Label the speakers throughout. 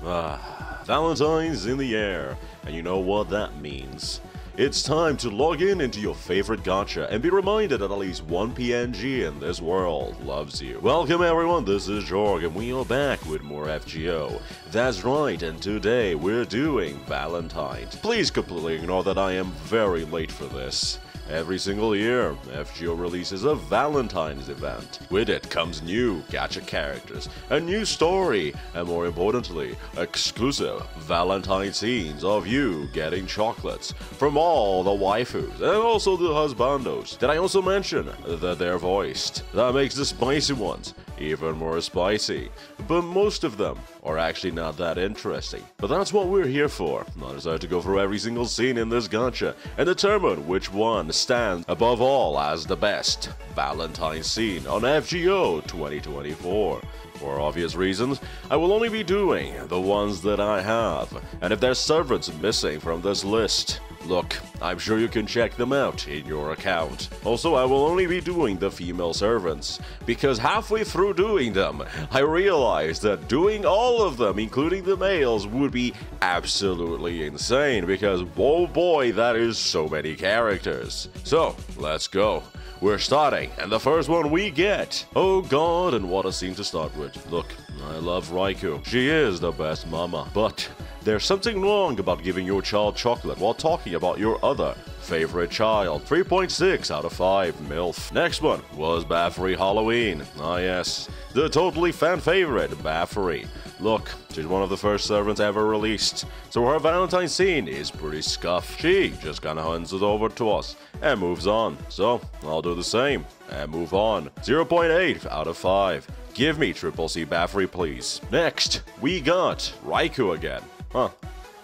Speaker 1: Valentine's in the air, and you know what that means. It's time to log into your favorite gacha and be reminded that at least one PNG in this world loves you. Welcome everyone, this is Jorg, and we are back with more FGO. That's right, and today we're doing Valentine. Please completely ignore that I am very late for this. Every single year, FGO releases a Valentine's event. With it comes new gacha characters, a new story, and more importantly, exclusive Valentine scenes of you getting chocolates from all the waifus and also the husbandos. Did I also mention that they're voiced? That makes the spicy ones even more spicy, but most of them are actually not that interesting. But that's what we're here for. I decided to go through every single scene in this gacha and determine which one stands above all as the best Valentine scene on FGO 2024. For obvious reasons, I will only be doing the ones that I have, and if there's servants missing from this list, look, I'm sure you can check them out in your account. Also, I will only be doing the female servants, because halfway through doing them, I realized that doing all of them, including the males, would be absolutely insane, because oh boy, that is so many characters. So, let's go. We're starting, and the first one we get. Oh god, and what a scene to start with. Look, I love Raiku. She is the best mama. But there's something wrong about giving your child chocolate while talking about your other favorite child. 3.6 out of 5, MILF. Next one was Baffery Halloween. Ah yes, the totally fan favorite, Baffery. Look, she's one of the first servants ever released, so her Valentine scene is pretty scuffed. She just kinda hands it over to us and moves on. So, I'll do the same and move on. 0.8 out of 5. Give me Triple C Baffery, please. Next, we got Raiku again. Huh.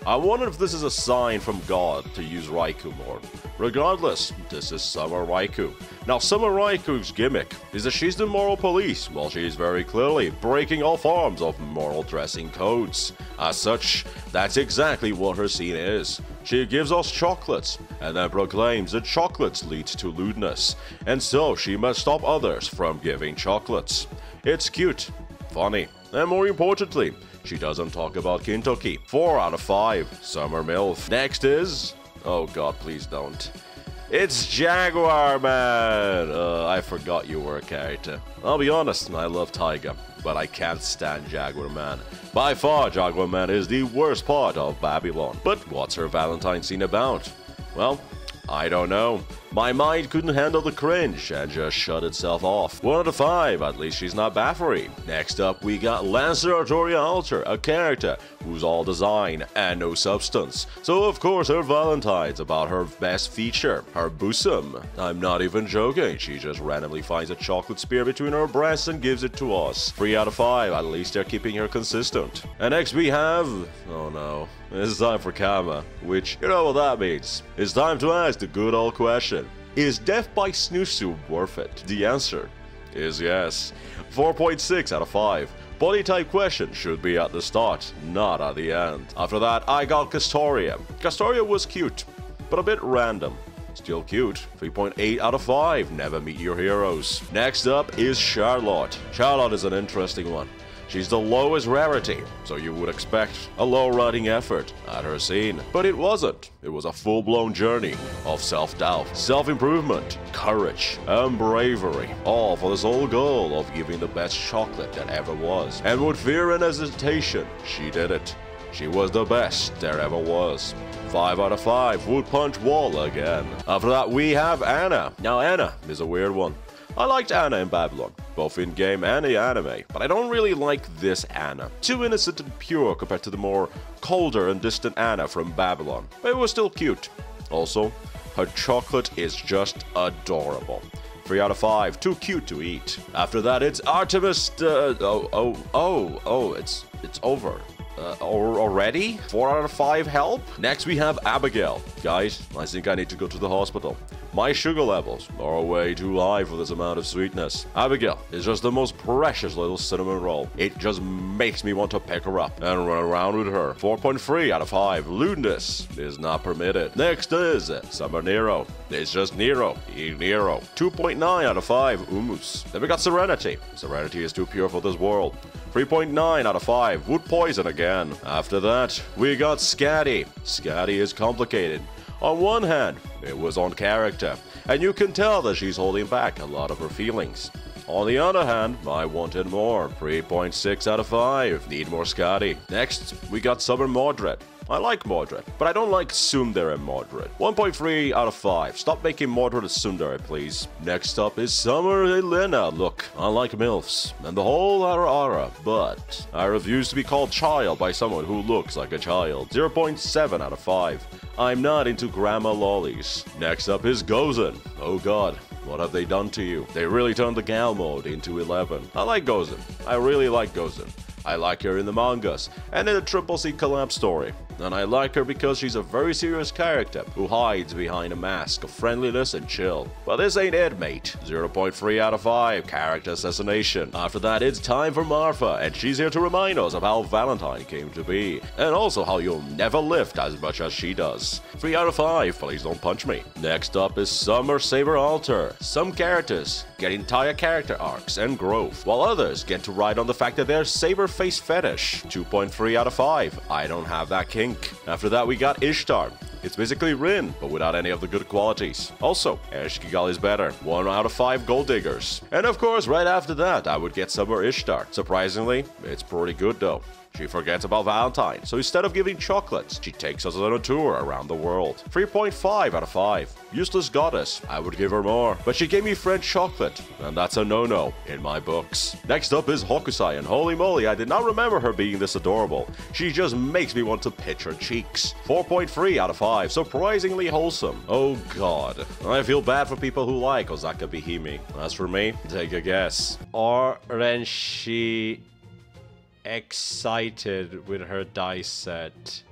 Speaker 1: I wonder if this is a sign from God to use Raiku more. Regardless, this is Summer Raiku. Now, Summer Raiku's gimmick is that she's the moral police, while she's very clearly breaking all forms of moral dressing codes. As such, that's exactly what her scene is. She gives us chocolates, and then proclaims that chocolates lead to lewdness, and so she must stop others from giving chocolates. It's cute, funny, and more importantly, she doesn't talk about Kintoki. 4 out of 5, Summer MILF. Next is... oh god, please don't. It's Jaguar Man! I forgot you were a character. I'll be honest, I love Taiga, but I can't stand Jaguar Man. By far, Jaguar Man is the worst part of Babylon. But what's her Valentine scene about? Well, I don't know. My mind couldn't handle the cringe and just shut itself off. 1 out of 5, at least she's not Baffery. Next up, we got Lancer Artoria Alter, a character who's all design and no substance. So of course her Valentine's about her best feature, her bosom. I'm not even joking, she just randomly finds a chocolate spear between her breasts and gives it to us. 3 out of 5, at least they're keeping her consistent. And next we have... oh no. It's time for Kama, which, you know what that means. It's time to ask the good old question. Is death by Snoosu worth it? The answer is yes. 4.6 out of 5. Body type question should be at the start, not at the end. After that, I got Castoria. Castoria was cute, but a bit random. Still cute. 3.8 out of 5. Never meet your heroes. Next up is Charlotte. Charlotte is an interesting one. She's the lowest rarity, so you would expect a low writing effort at her scene. But it wasn't. It was a full-blown journey of self-doubt, self-improvement, courage, and bravery. All for the sole goal of giving the best chocolate that ever was. And with fear and hesitation, she did it. She was the best there ever was. 5 out of 5 would punch wall again. After that, we have Anna. Now, Anna is a weird one. I liked Anna in Babylon, both in-game and in anime, but I don't really like this Anna. Too innocent and pure compared to the more colder and distant Anna from Babylon, but it was still cute. Also, her chocolate is just adorable. 3 out of 5, too cute to eat. After that, it's Artemis, it's over. Already? 4 out of 5 help? Next we have Abigail. Guys, I think I need to go to the hospital. My sugar levels are way too high for this amount of sweetness. Abigail is just the most precious little cinnamon roll. It just makes me want to pick her up and run around with her. 4.3 out of 5. Lewdness is not permitted. Next is Summer Nero. It's just Nero. Eat Nero. 2.9 out of 5. Umus. Then we got Serenity. Serenity is too pure for this world. 3.9 out of 5. Would poison again. After that, we got Scatty. Scatty is complicated. On one hand, it was on character, and you can tell that she's holding back a lot of her feelings. On the other hand, I wanted more. 3.6 out of 5. Need more Scotty. Next, we got Summer Mordred. I like Mordred, but I don't like Tsundere Mordred. 1.3 out of 5. Stop making Mordred a Tsundere, please. Next up is Summer Elena. Look, I like MILFs and the whole ara, but I refuse to be called child by someone who looks like a child. 0.7 out of 5. I'm not into grandma lollies. Next up is Gozen. Oh god. What have they done to you? They really turned the gal mode into 11. I like Gozen. I really like Gozen. I like her in the mangas and in the Triple C collab story. And I like her because she's a very serious character who hides behind a mask of friendliness and chill. But this ain't it, mate. 0.3 out of 5. Character assassination. After that, it's time for Marfa, and she's here to remind us of how Valentine came to be. And also how you'll never lift as much as she does. 3 out of 5. Please don't punch me. Next up is Summer Saber Alter. Some characters get entire character arcs and growth, while others get to ride on the fact that they're saber face fetish. 2.3 out of 5. I don't have that kink. After that, we got Ishtar. It's basically Rin, but without any of the good qualities. Also, jorgiguel is better. 1 out of 5 gold diggers. And of course, right after that, I would get Summer Ishtar. Surprisingly, it's pretty good though. She forgets about Valentine, so instead of giving chocolates, she takes us on a tour around the world. 3.5 out of 5. Useless goddess. I would give her more, but she gave me French chocolate, and that's a no-no in my books. Next up is Hokusai, and holy moly, I did not remember her being this adorable. She just makes me want to pinch her cheeks. 4.3 out of 5. Surprisingly wholesome. Oh god. I feel bad for people who like Osaka Bihimi. As for me, take a guess.
Speaker 2: Aren't she excited with her dice set?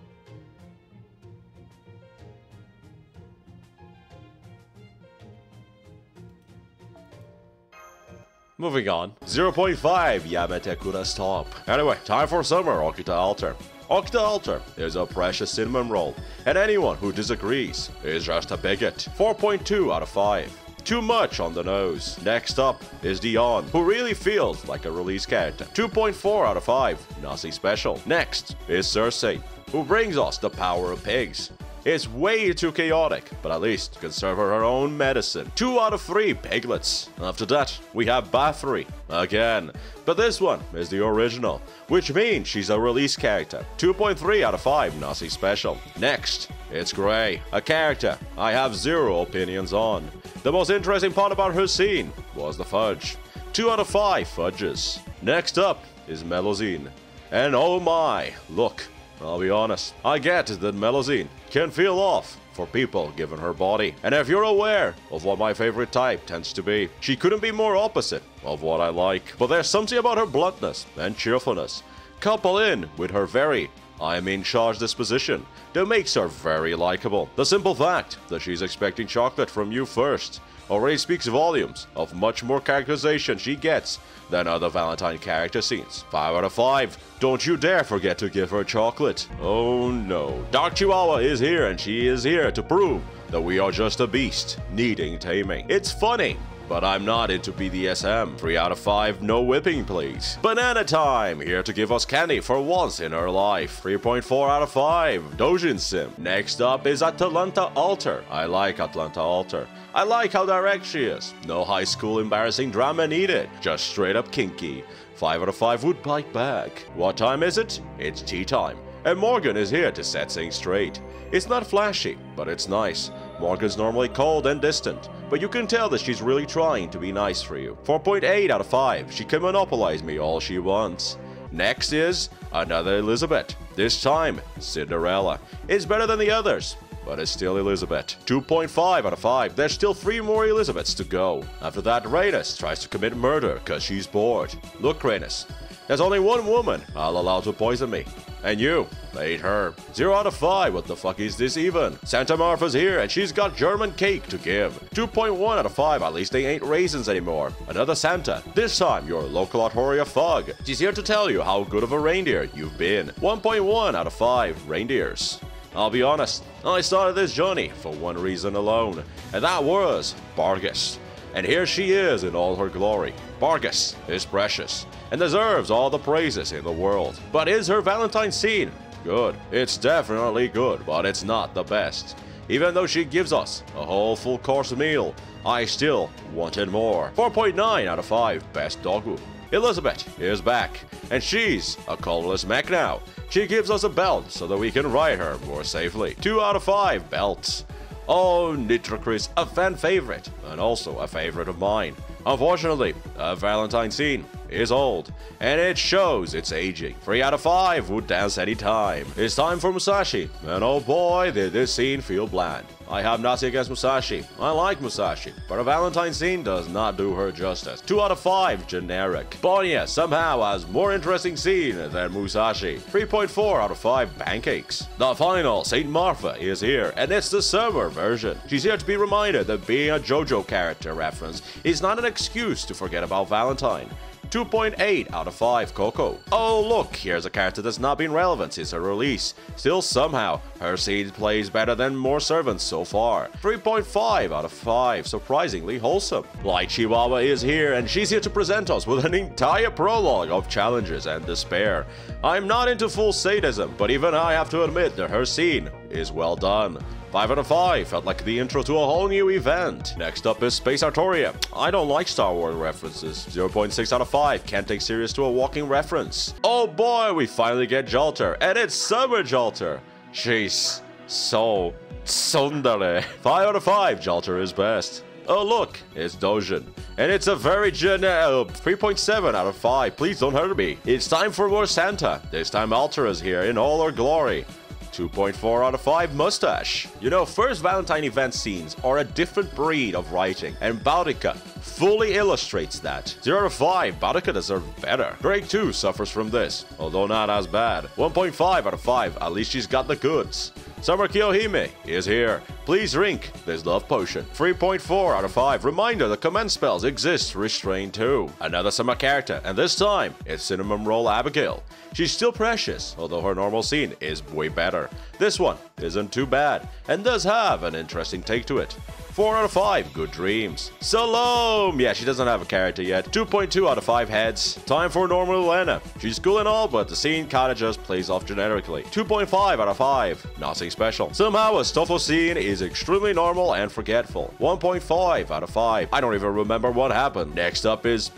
Speaker 2: Moving on.
Speaker 1: 0.5 Yamete Kura's top. Anyway, time for Summer Okita Alter. Okita Alter is a precious cinnamon roll, and anyone who disagrees is just a bigot. 4.2 out of 5. Too much on the nose. Next up is Dion, who really feels like a release character. 2.4 out of 5. Nazi special. Next is Cersei, who brings us the power of pigs. It's way too chaotic, but at least can serve her own medicine. 2 out of 3 piglets. After that, we have Bathory again, but this one is the original, which means she's a release character. 2.3 out of 5 Nazi special. Next, it's Grey, a character I have 0 opinions on. The most interesting part about her scene was the fudge. 2 out of 5 fudges. Next up is Melusine. And oh my, look, I'll be honest, I get that Melusine can feel off for people given her body. And if you're aware of what my favorite type tends to be, she couldn't be more opposite of what I like. But there's something about her bluntness and cheerfulness, coupled in with her very I'm in charge disposition, that makes her very likable. The simple fact that she's expecting chocolate from you first already speaks volumes of much more characterization she gets than other Valentine character scenes. 5 out of 5. Don't you dare forget to give her chocolate. Oh no. Dark Chihuahua is here, and she is here to prove that we are just a beast needing taming. It's funny, but I'm not into BDSM. 3 out of 5, no whipping please. Banana Time, here to give us candy for once in her life. 3.4 out of 5, Dojin Sim. Next up is Atalanta Alter. I like Atalanta Alter. I like how direct she is. No high school embarrassing drama needed. Just straight up kinky. 5 out of 5 would bite back. What time is it? It's tea time. And Morgan is here to set things straight. It's not flashy, but it's nice. Morgan's normally cold and distant, but you can tell that she's really trying to be nice for you. 4.8 out of 5. She can monopolize me all she wants. Next is another Elizabeth. This time, Cinderella. It's better than the others, but it's still Elizabeth. 2.5 out of 5. There's still 3 more Elizabeths to go. After that, Rhaenys tries to commit murder because she's bored. Look, Rhaenys, there's only one woman I'll allow to poison me, and you ate her. 0 out of 5. What the fuck is this even? Santa Marfa's here, and she's got German cake to give. 2.1 out of 5. At least they ain't raisins anymore. Another Santa. This time, your local Artoria Fug. She's here to tell you how good of a reindeer you've been. 1.1 out of 5. Reindeers. I'll be honest, I started this journey for one reason alone, and that was Bargus. And here she is in all her glory. Bargus is precious, and deserves all the praises in the world. But is her Valentine scene good? It's definitely good, but it's not the best. Even though she gives us a whole full course meal, I still wanted more. 4.9 out of 5 best doggo. Elizabeth is back, and she's a colorless mech now. She gives us a belt so that we can ride her more safely. 2 out of 5 belts. Oh, Nitrocris, a fan favorite, and also a favorite of mine. Unfortunately, a Valentine scene is old, and it shows it's aging. 3 out of 5 would dance anytime. It's time for Musashi, and oh boy, did this scene feel bland. I have nothing against Musashi. I like Musashi, but a Valentine scene does not do her justice. 2 out of 5 generic. Bonya somehow has more interesting scene than Musashi. 3.4 out of 5 pancakes. The final Saint Martha is here, and it's the summer version. She's here to be reminded that being a JoJo character reference is not an excuse to forget about Valentine. 2.8 out of 5 Coco. Oh look, here's a character that's not been relevant since her release. Still somehow, her scene plays better than more servants so far. 3.5 out of 5, surprisingly wholesome. Light Chihuahua is here, and she's here to present us with an entire prologue of challenges and despair. I'm not into full sadism, but even I have to admit that her scene is well done. 5 out of 5, felt like the intro to a whole new event. Next up is Space Artoria. I don't like Star Wars references. 0.6 out of 5, can't take serious to a walking reference. Oh boy, we finally get Jalter, and it's Summer Jalter. She's so tsundere. 5 out of 5, Jalter is best. Oh look, it's Dojin. And it's a very 3.7 out of 5, please don't hurt me. It's time for more Santa. This time Altera's here in all her glory. 2.4 out of 5 Mustache. You know, first Valentine event scenes are a different breed of writing, and Boudica fully illustrates that. 0 out of 5, Boudica deserves better. Drake 2 suffers from this, although not as bad. 1.5 out of 5, at least she's got the goods. Summer Kiyohime is here. Please drink this love potion. 3.4 out of 5. Reminder that command spells exist restrained too. Another summer character, and this time it's Cinnamon Roll Abigail. She's still precious, although her normal scene is way better. This one isn't too bad, and does have an interesting take to it. 4 out of 5, good dreams. Salome! Yeah, she doesn't have a character yet. 2.2 out of 5 heads. Time for normal Lena. She's cool and all, but the scene kinda just plays off generically. 2.5 out of 5, nothing special. Somehow, Astolfo scene is extremely normal and forgetful. 1.5 out of 5. I don't even remember what happened. Next up is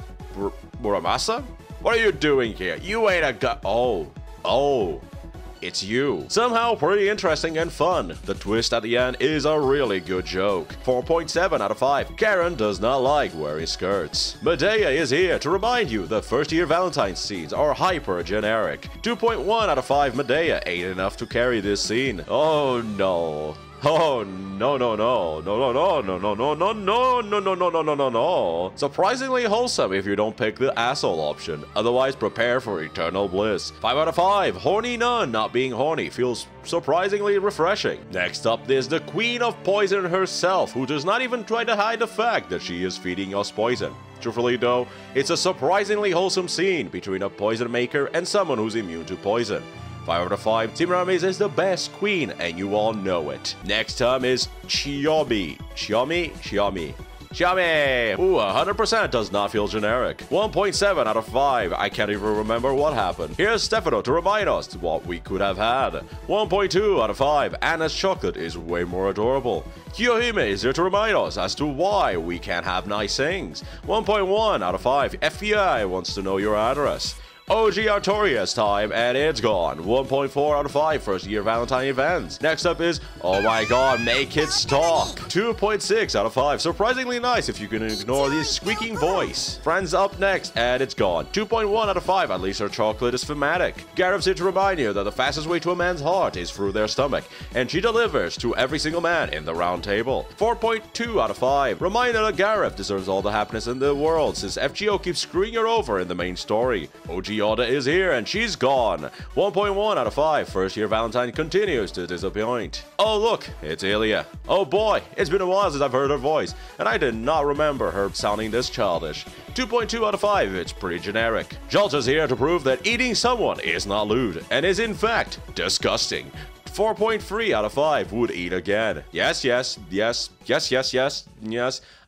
Speaker 1: Muramasa? What are you doing here? You ain't a guy. Oh. It's you. Somehow pretty interesting and fun. The twist at the end is a really good joke. 4.7 out of 5. Karen does not like wearing skirts. Medea is here to remind you that first year Valentine's scenes are hyper generic. 2.1 out of 5 Medea ain't enough to carry this scene. Oh no. Oh no. Surprisingly wholesome if you don't pick the asshole option. Otherwise, prepare for eternal bliss. 5 out of 5. Horny nun not being horny feels surprisingly refreshing. Next up is the Queen of Poison herself, who does not even try to hide the fact that she is feeding us poison. Truthfully though, it's a surprisingly wholesome scene between a poison maker and someone who's immune to poison. 5 out of 5, Team Rames is the best queen, and you all know it. Next time is Xiaomi. Xiaomi. Ooh, 100% does not feel generic. 1.7 out of 5, I can't even remember what happened. Here's Stefano to remind us what we could have had. 1.2 out of 5, Anna's chocolate is way more adorable. Kiyohime is here to remind us as to why we can't have nice things. 1.1 out of 5, FBI wants to know your address. OG Artorias time, and it's gone. 1.4 out of 5 first year Valentine events. Next up is, oh my god, make it stop. 2.6 out of 5, surprisingly nice if you can ignore the squeaking voice. Friends up next, and it's gone. 2.1 out of 5, at least her chocolate is thematic. Gareth's here to remind you that the fastest way to a man's heart is through their stomach, and she delivers to every single man in the round table. 4.2 out of 5, reminder that Gareth deserves all the happiness in the world since FGO keeps screwing her over in the main story. OG Yoda is here and she's gone. 1.1 out of 5. First year Valentine continues to disappoint. Oh look, it's Ilya. Oh boy, it's been a while since I've heard her voice, and I did not remember her sounding this childish. 2.2 out of 5, it's pretty generic. Jalta's here to prove that eating someone is not lewd, and is in fact disgusting. 4.3 out of 5 would eat again. Yes.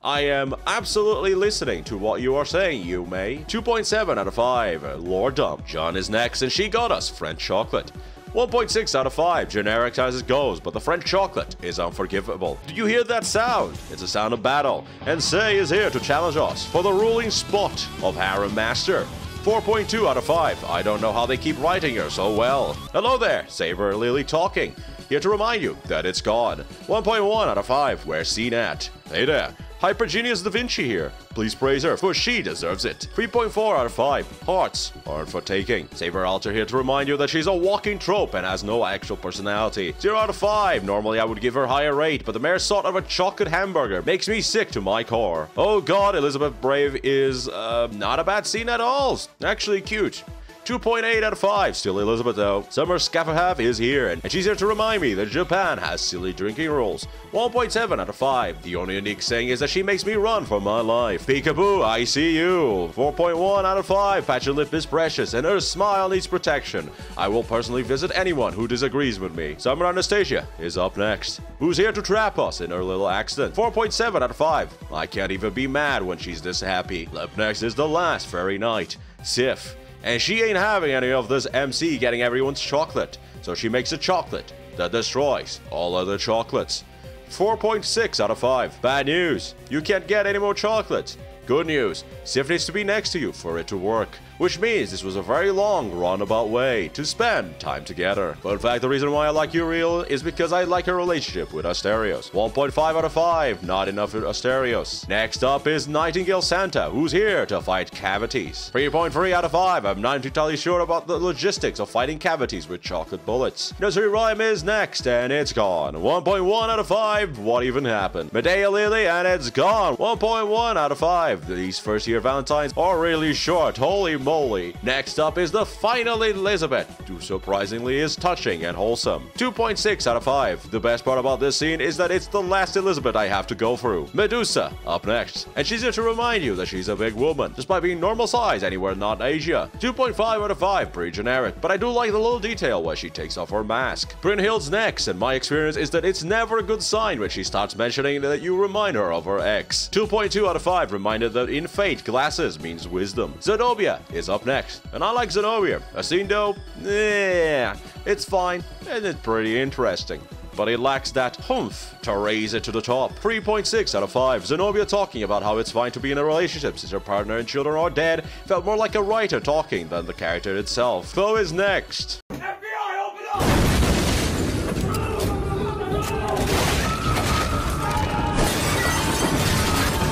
Speaker 1: I am absolutely listening to what you are saying, you may. 2.7 out of 5. Lord Dump. John is next, and she got us French chocolate. 1.6 out of 5, generic as it goes, but the French chocolate is unforgivable. Do you hear that sound? It's a sound of battle, and Say is here to challenge us for the ruling spot of Harem Master. 4.2 out of 5, I don't know how they keep writing her so well. Hello there, Saber Lily talking. Here to remind you that it's gone. 1.1 out of 5, where's Scene at? Hey there. Hypergenius Da Vinci here. Please praise her, for she deserves it. 3.4 out of 5. Hearts aren't for taking. Saber Alter here to remind you that she's a walking trope and has no actual personality. 0 out of 5. Normally I would give her higher rate, but the mere thought of a chocolate hamburger makes me sick to my core. Oh god, Elizabeth Brave is, not a bad scene at all. Actually cute. 2.8 out of 5, still Elizabeth though. Summer Scafferhalf is here, and she's here to remind me that Japan has silly drinking rules. 1.7 out of 5, the only unique thing is that she makes me run for my life. Peekaboo, I see you. 4.1 out of 5, Patch Lip is precious, and her smile needs protection. I will personally visit anyone who disagrees with me. Summer Anastasia is up next. Who's here to trap us in her little accident? 4.7 out of 5, I can't even be mad when she's this happy. Up next is the last fairy knight, Sif. And she ain't having any of this MC getting everyone's chocolate, so she makes a chocolate that destroys all other chocolates. 4.6 out of 5. Bad news, you can't get any more chocolates. Good news, Sif needs to be next to you for it to work, which means this was a very long, roundabout way to spend time together. But in fact, the reason why I like Uriel is because I like her relationship with Asterios. 1.5 out of 5, not enough for Asterios. Next up is Nightingale Santa, who's here to fight cavities. 3.3 out of 5, I'm not entirely sure about the logistics of fighting cavities with chocolate bullets. Nursery Rhyme is next, and it's gone. 1.1 out of 5, what even happened? Medea Lily, and it's gone. 1.1 out of 5, these first year Valentines are really short, holy moly. Next up is the final Elizabeth, who surprisingly is touching and wholesome. 2.6 out of 5. The best part about this scene is that it's the last Elizabeth I have to go through. Medusa, up next. And she's here to remind you that she's a big woman, despite being normal size anywhere not Asia. 2.5 out of 5, pretty generic, but I do like the little detail where she takes off her mask. Brynhild's next, and my experience is that it's never a good sign when she starts mentioning that you remind her of her ex. 2.2 out of 5, reminded that in Fate, glasses means wisdom. Zenobia is up next, and I like Zenobia. A scene though, it's fine, and it's pretty interesting, but it lacks that humph to raise it to the top. 3.6 out of 5. Zenobia talking about how it's fine to be in a relationship since her partner and children are dead felt more like a writer talking than the character itself. Chloe is next.
Speaker 3: FBI, open up!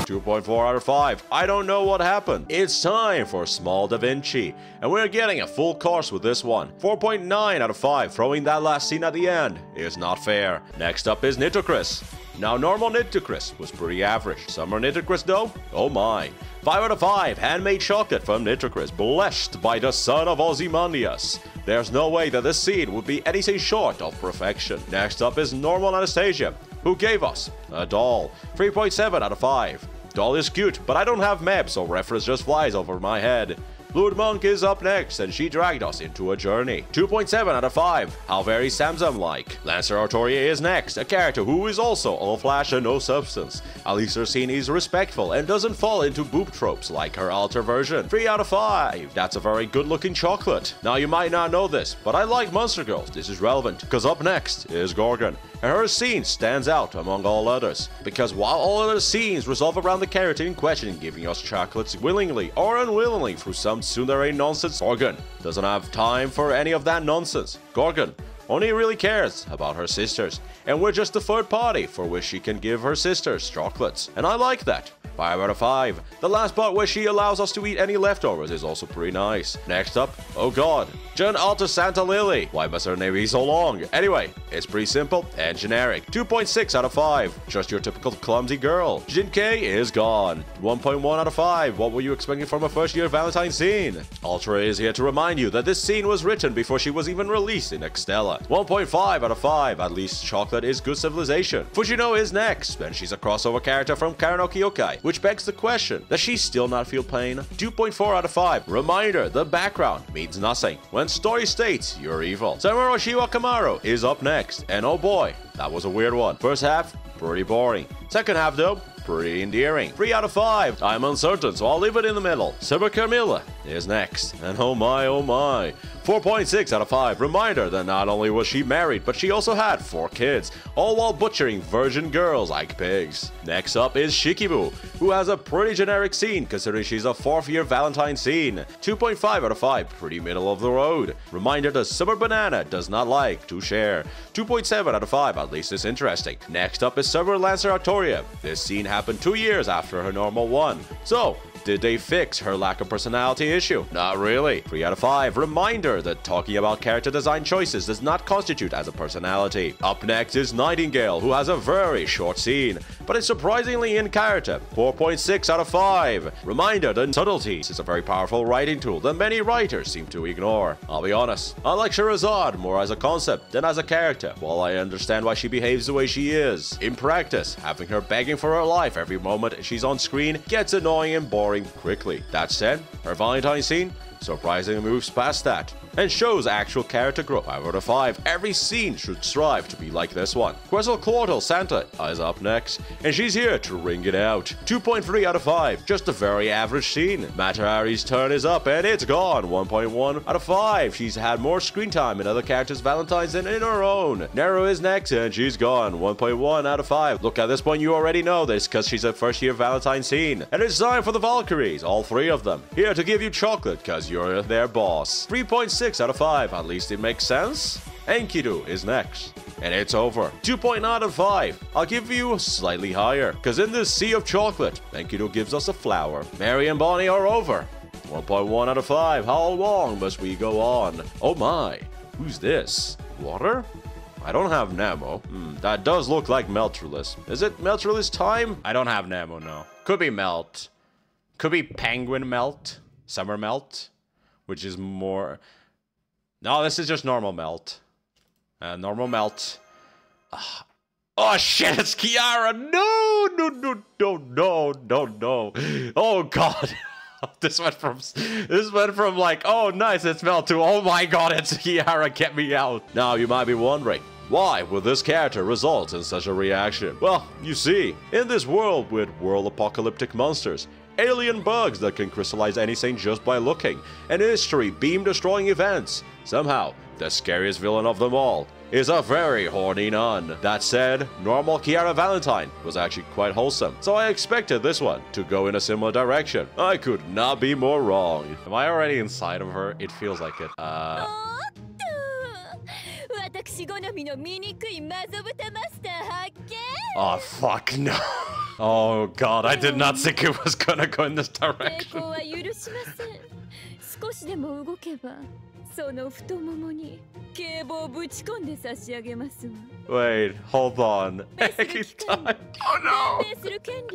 Speaker 1: 2.4 out of 5. I don't know what happened. It's time for Small Da Vinci, and we're getting a full course with this one. 4.9 out of 5. Throwing that last scene at the end is not fair. Next up is Nitocris. Now, normal Nitocris was pretty average. Summer Nitocris though? Oh my. 5 out of 5. Handmade chocolate from Nitocris, blessed by the son of Ozymandias. There's no way that this scene would be anything short of perfection. Next up is normal Anastasia, who gave us a doll. 3.7 out of 5. Doll is cute, but I don't have maps, so reference just flies over my head. Fluid Monk is up next, and she dragged us into a journey. 2.7 out of 5. How very Samsung-like. Lancer Artoria is next, a character who is also all flash and no substance. At least her scene is respectful and doesn't fall into boob tropes like her alter version. 3 out of 5. That's a very good-looking chocolate. Now, you might not know this, but I like Monster Girls. This is relevant, because up next is Gorgon. And her scene stands out among all others, because while all other scenes resolve around the character in question giving us chocolates willingly or unwillingly through some tsundere nonsense, Gorgon doesn't have time for any of that nonsense. Gorgon only really cares about her sisters, and we're just the third party for which she can give her sisters chocolates. And I like that. 5 out of 5. The last part where she allows us to eat any leftovers is also pretty nice. Next up, oh god, Jun Alta Santa Lily. Why must her name be so long? Anyway, it's pretty simple and generic. 2.6 out of 5. Just your typical clumsy girl. Jin K is gone. 1.1 out of 5. What were you expecting from a first year Valentine scene? Ultra is here to remind you that this scene was written before she was even released in Extella. Camilla. 1.5 out of 5. At least chocolate is good civilization. Fujino is next, and she's a crossover character from Karanoki Yokai, which begs the question, does she still not feel pain? 2.4 out of 5. Reminder, the background means nothing when story states you're evil. Samuro Shiwa Kamaru is up next, and oh boy, that was a weird one. First half, pretty boring. Second half though, pretty endearing. 3 out of 5. I'm uncertain, so I'll leave it in the middle. Saber Camilla is next, and oh my. 4.6 out of 5. Reminder that not only was she married, but she also had 4 kids, all while butchering virgin girls like pigs. Next up is Shikibu, who has a pretty generic scene considering she's a 4th-year Valentine scene. 2.5 out of 5. Pretty middle of the road. Reminder that Summer Banana does not like to share. 2.7 out of 5. At least it's interesting. Next up is Summer Lancer Artoria. This scene happened 2 years after her normal one. So, did they fix her lack of personality issue? Not really. 3 out of 5. Reminder that talking about character design choices does not constitute as a personality. Up next is Nightingale, who has a very short scene, but is surprisingly in character. 4.6 out of 5. Reminder that subtlety is a very powerful writing tool that many writers seem to ignore. I'll be honest, I like Sherazade more as a concept than as a character. While I understand why she behaves the way she is, in practice, having her begging for her life every moment she's on screen gets annoying and boring quickly. That said, her Valentine scene surprisingly moves past that and shows actual character growth. 5 out of 5. Every scene should strive to be like this one. Quetzalcoatl Santa is up next, and she's here to ring it out. 2.3 out of 5. Just a very average scene. Matahari's turn is up, and it's gone. 1.1 out of 5. She's had more screen time in other characters' Valentines than in her own. Nero is next, and she's gone. 1.1 out of 5. Look, at this point, you already know this because she's a first-year Valentine scene. And it's time for the Valkyries, all 3 of them, here to give you chocolate because you're their boss. 3.6 out of 5. At least it makes sense. Enkidu is next, and it's over. 2.9 out of 5. I'll give you slightly higher, because in this sea of chocolate, Enkidu gives us a flower. Mary and Bonnie are over. 1.1 out of 5. How long must we go on? Oh my, who's this? Water? I don't have Nemo. That does look like Meltrulus. Is it Meltrulus time?
Speaker 2: I don't have Nemo, no. Could be Melt. Could be Penguin Melt. Summer Melt. Which is more... No, this is just normal Melt. Normal Melt. Oh shit, it's Kiara! No! Oh god. This went from like, oh nice, it's Melt, to oh my god, it's Kiara, get me out. Now you might be wondering, why would this character result in such a reaction? Well, you see, in this world with world apocalyptic monsters, alien bugs that can crystallize anything just by looking, and history beam-destroying events, somehow, the scariest villain of them all is a very horny nun. That said, normal Kiara Valentine was actually quite wholesome, so I expected this one to go in a similar direction. I could not be more wrong. Am I already inside of her? It feels like it. Oh fuck no. Oh god, I did not think it was gonna go in this direction. Wait, hold on. Pegging time. Oh no!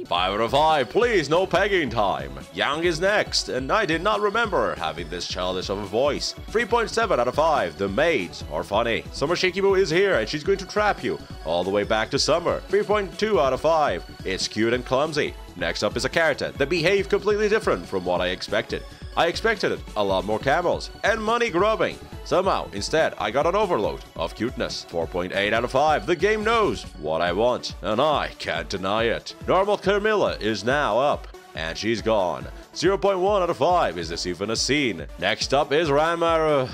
Speaker 1: 5 out of 5. Please, no pegging time. Yang is next, and I did not remember having this childish of a voice. 3.7 out of 5. The maids are funny. Summer Shikibu is here, and she's going to trap you all the way back to summer. 3.2 out of 5. It's cute and clumsy. Next up is a character that behaved completely different from what I expected. I expected a lot more camels and money grubbing. Somehow, instead, I got an overload of cuteness. 4.8 out of 5. The game knows what I want, and I can't deny it. Normal Camilla is now up, and she's gone. 0.1 out of 5. Is this even a scene? Next up is Ramara.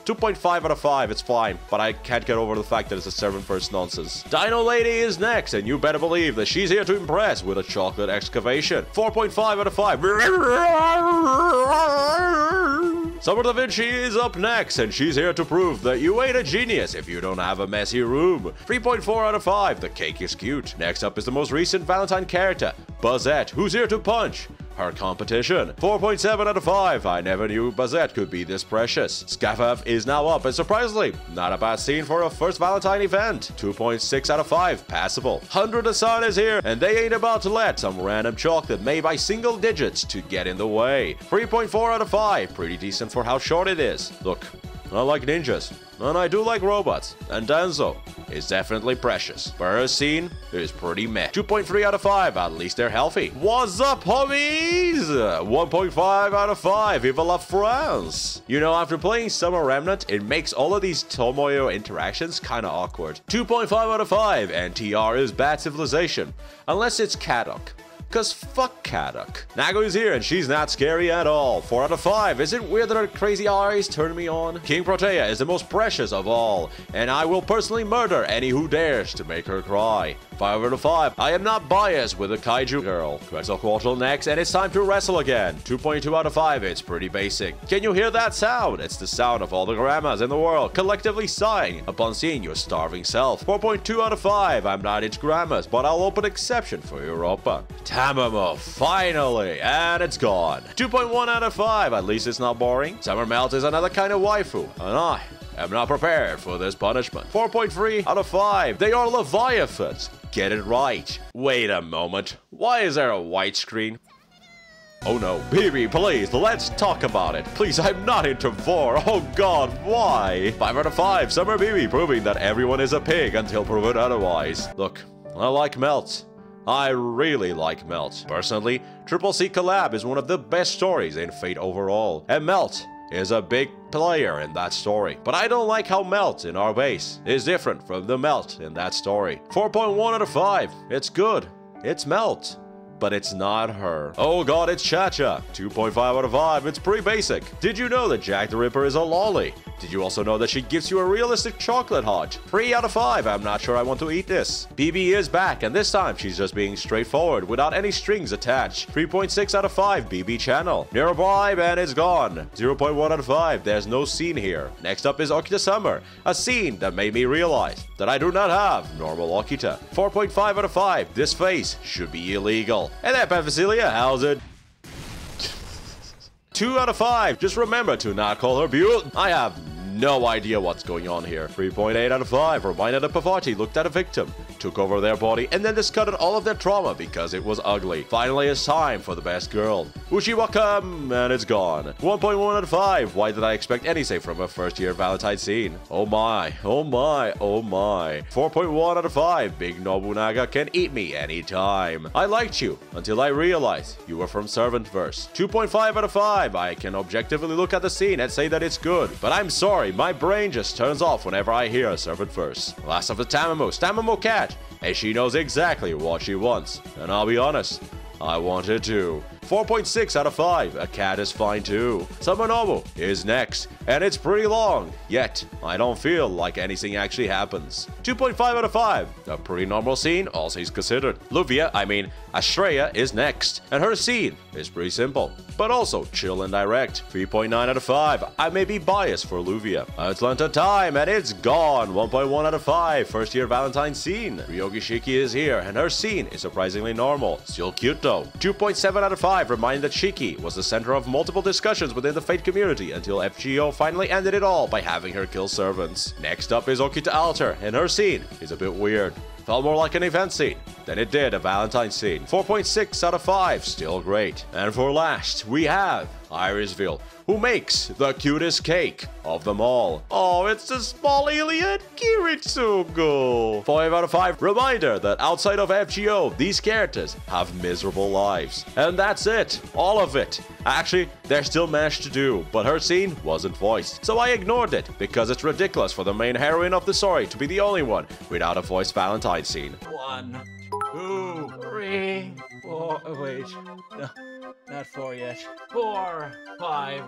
Speaker 1: 2.5 out of 5, it's fine, but I can't get over the fact that it's a servant-first nonsense. Dino Lady is next, and you better believe that she's here to impress with a chocolate excavation. 4.5 out of 5. Summer Da Vinci is up next, and she's here to prove that you ain't a genius if you don't have a messy room. 3.4 out of 5, the cake is cute. Next up is the most recent Valentine character, Buzzette, who's here to punch her competition. 4.7 out of 5. I never knew Buzzette could be this precious. Scaffaf is now up, and surprisingly, not a bad scene for a first Valentine event. 2.6 out of 5. Passable. 100 the Sun is here, and they ain't about to let some random chocolate made by single digits to get in the way. 3.4 out of 5. Pretty decent for how short it is. Look,
Speaker 2: I like ninjas, and I do like robots, and Danzo is definitely precious. But her scene is pretty meh. 2.3 out of 5, at least they're healthy. What's up, homies? 1.5 out of 5, Viva la France. You know, after playing Summer Remnant, it makes all of these Tomoyo interactions kinda awkward. 2.5 out of 5, and TR is bad civilization. Unless it's Kadok. Cause fuck Kadok. Nago is here and she's not scary at all. 4 out of 5. Is it weird that her crazy eyes turn me on? King Protea is the most precious of all, and I will personally murder any who dares to make her cry. 5 out of 5. I am not biased with a kaiju girl. Quetzalcoatl next, and it's time to wrestle again. 2.2 out of 5. It's pretty basic. Can you hear that sound? It's the sound of all the grandmas in the world collectively sighing upon seeing your starving self. 4.2 out of 5. I'm not into grandmas, but I'll open exception for Europa. Tamamo, finally, and it's gone. 2.1 out of 5. At least it's not boring. Summer Melt is another kind of waifu, and I am not prepared for this punishment. 4.3 out of 5. They are Leviathans. Get it right. Wait a moment. Why is there a white screen? Oh no. BB, please, let's talk about it. Please, I'm not into vor. Oh god, why? 5 out of 5. Summer BB proving that everyone is a pig until proven otherwise. Look, I like Melt. I really like Melt. Personally, Triple C Collab is one of the best stories in Fate overall. And Melt is a big player in that story. But I don't like how Melt in our base is different from the Melt in that story. 4.1 out of 5. It's good. It's Melt. But it's not her. Oh god, it's Cha-Cha. 2.5 out of 5. It's pretty basic. Did you know that Jack the Ripper is a lolly? Did you also know that she gives you a realistic chocolate heart? 3 out of 5. I'm not sure I want to eat this. BB is back, and this time she's just being straightforward without any strings attached. 3.6 out of 5. BB channel. Nearby, and it's gone. 0.1 out of 5. There's no scene here. Next up is Okita Summer. A scene that made me realize that I do not have normal Okita. 4.5 out of 5. This face should be illegal. Hey there, Pamphysilia, how's it? 2 out of 5. Just remember to not call her beautiful. I have no idea what's going on here. 3.8 out of 5. Reminded that Pavati looked at a victim, took over their body, and then discarded all of their trauma because it was ugly. Finally, it's time for the best girl. Ushiwaka, and it's gone. 1.1 out of 5. Why did I expect anything from a first-year Valentine scene? Oh my, oh my, oh my. 4.1 out of 5. Big Nobunaga can eat me anytime. I liked you until I realized you were from Servantverse. 2.5 out of 5. I can objectively look at the scene and say that it's good, but I'm sorry, my brain just turns off whenever I hear a Servantverse. Last of the Tamamo cat, and she knows exactly what she wants. And I'll be honest, I want it too. 4.6 out of 5. A cat is fine too. Summonobu is next, and it's pretty long, yet I don't feel like anything actually happens. 2.5 out of 5. A pretty normal scene, all things considered. Astrea is next, and her scene is pretty simple, but also chill and direct. 3.9 out of 5. I may be biased for Luvia. Atlanta time, and it's gone. 1.1 out of 5. First year Valentine scene. Ryogi Shiki is here, and her scene is surprisingly normal. Still cute though. 2.7 out of 5. Reminding that Shiki was the center of multiple discussions within the Fate community until FGO finally ended it all by having her kill servants. Next up is Okita Alter, and her scene is a bit weird. Felt more like an event scene than it did a Valentine scene. 4.6 out of 5, still great. And for last, we have Irisville, who makes the cutest cake of them all. Oh, it's the small alien Kiritsugu. 5 out of 5. Reminder that outside of FGO, these characters have miserable lives. And that's it. All of it. Actually, there's still managed to do, but her scene wasn't voiced. So I ignored it, because it's ridiculous for the main heroine of the story to be the only one without a voiced Valentine scene.
Speaker 3: 1, 2, 3, 4. Oh, wait. No, not 4 yet. 4, 5.